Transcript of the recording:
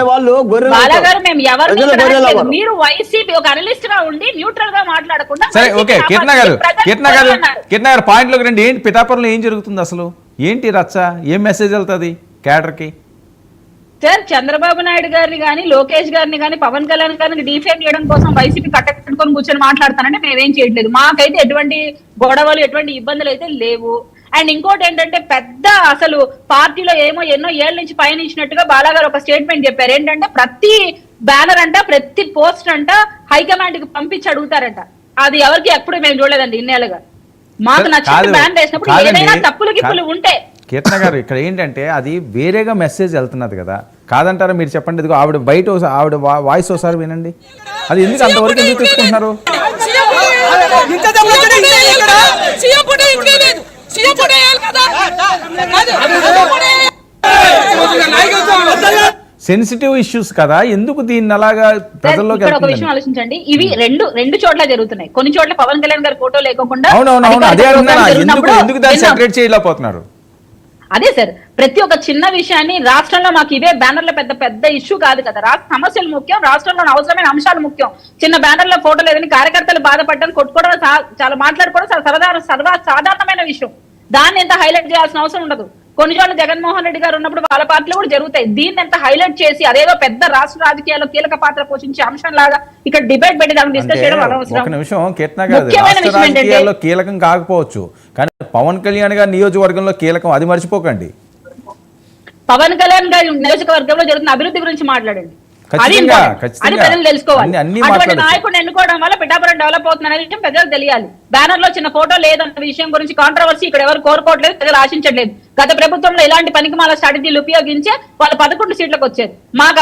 వాళ్ళు బాలాగారు మేము ఎవరు మీరు వైసీపీ ఒక అనలిస్ట్ గా ఉండి న్యూట్రల్ గా మాట్లాడకుండా సరే ఓకే కీర్తన గారు పాయింట్ లోకి రండి. ఏంటి పిఠాపురంలో ఏం జరుగుతుంది అసలు? ఏంటి రచ్చ? ఏం మెసేజ్ వెళ్తుంది క్యాడర్ కి? సార్ చంద్రబాబు నాయుడు గారిని కానీ లోకేష్ గారిని కానీ పవన్ కళ్యాణ్ గారిని డిఫేమ్ చేయడం కోసం వైసీపీ కట్టుకొని కూర్చొని మాట్లాడతానంటే మేమేం చేయట్లేదు. మాకైతే ఎటువంటి గొడవలు ఎటువంటి ఇబ్బందులు అయితే లేవు. అండ్ ఇంకోటి ఏంటంటే పెద్ద అసలు పార్టీలో ఎన్నో ఏళ్ల నుంచి పయనించినట్టుగా బాలాగారు ఒక స్టేట్మెంట్ చెప్పారు. ఏంటంటే ప్రతి బ్యానర్ అంట ప్రతి పోస్ట్ అంట హైకమాండ్ కి పంపించి అడుగుతారంట. అది ఎవరికి ఎప్పుడు మేము చూడలేదండి ఇన్నేళ్ళుగా. మాకు నచ్చిన బ్యాన్ వేసినప్పుడు ఏదైనా తప్పులు గిప్పులు ఉంటే. కీర్తన గారు ఇక్కడ ఏంటంటే అది వేరేగా మెసేజ్ వెళ్తున్నది కదా, కాదంటారా? మీరు చెప్పండి. ఇదిగో ఆవిడ బయట ఆవిడ వాయిస్ ఒకసారి వినండి. అది ఎందుకు అంతవరకు ఎందుకు తెచ్చుకుంటున్నారు? సెన్సిటివ్ ఇష్యూస్ కదా, ఎందుకు దీన్ని అలాగా ప్రజల్లోకి? ఒక విషయం ఆలోచించండి, ఇవి రెండు చోట్ల జరుగుతున్నాయి. కొన్ని చోట్ల పవన్ కళ్యాణ్ గారి ఫోటో లేకుండా సెపరేట్ చేయలేకపోతున్నారు. అదే సార్, ప్రతి ఒక్క చిన్న విషయాన్ని రాష్ట్రంలో మాకు ఇవే బ్యానర్ల పెద్ద ఇష్యూ కాదు కదా. రాష్ట్ర సమస్యలు ముఖ్యం, రాష్ట్రంలో అవసరమైన అంశాలు ముఖ్యం. చిన్న బ్యానర్ల ఫోటో లేదని కార్యకర్తలు బాధపడడం, కొట్టుకోవడం, చాలా మాట్లాడుకోవడం సాధారణమైన విషయం. దాన్ని ఎంత హైలైట్ చేయాల్సిన అవసరం ఉండదు. కొన్ని చోట్ల జగన్మోహన్ రెడ్డి గారు ఉన్నప్పుడు వాళ్ళ పార్టీలో కూడా జరుగుతాయి. దీన్ని ఎంత హైలైట్ చేసి అదేదో పెద్ద రాష్ట్ర రాజకీయాల్లో కీలక పాత్ర పోషించే అంశం లాగా ఇక్కడ డిబేట్ పెట్టి దాన్ని డిస్కస్ చేయడం అనవసరం. ఒక నిమిషం కీర్తన గారు, రాష్ట్ర రాజకీయాల్లో కీలకం కాకపోవచ్చు కానీ పవన్ కళ్యాణ్ గారి నియోజకవర్గంలో కీలకం, అది మర్చిపోకండి. పవన్ కళ్యాణ్ గారి నియోజకవర్గంలో జరుగుతున్న అభివృద్ధి గురించి మాట్లాడండి. అది ప్రజలు తెలుసుకోవాలి. అటువంటి నాయకుడిని ఎన్నుకోవడం వల్ల పిఠాపురం డెవలప్ అవుతుందనే విషయం ప్రజలకు తెలియాలి. బ్యానర్ లో చిన్న ఫోటో లేదన్న విషయం గురించి కాంట్రవర్సీ ఇక్కడ ఎవరు కోరుకోవట్లేదు, ప్రజలు ఆశించట్లేదు. గత ప్రభుత్వంలో ఇలాంటి పనికిమాల స్ట్రాటజీలు ఉపయోగించే వాళ్ళు 11 సీట్లకు వచ్చారు. మాకు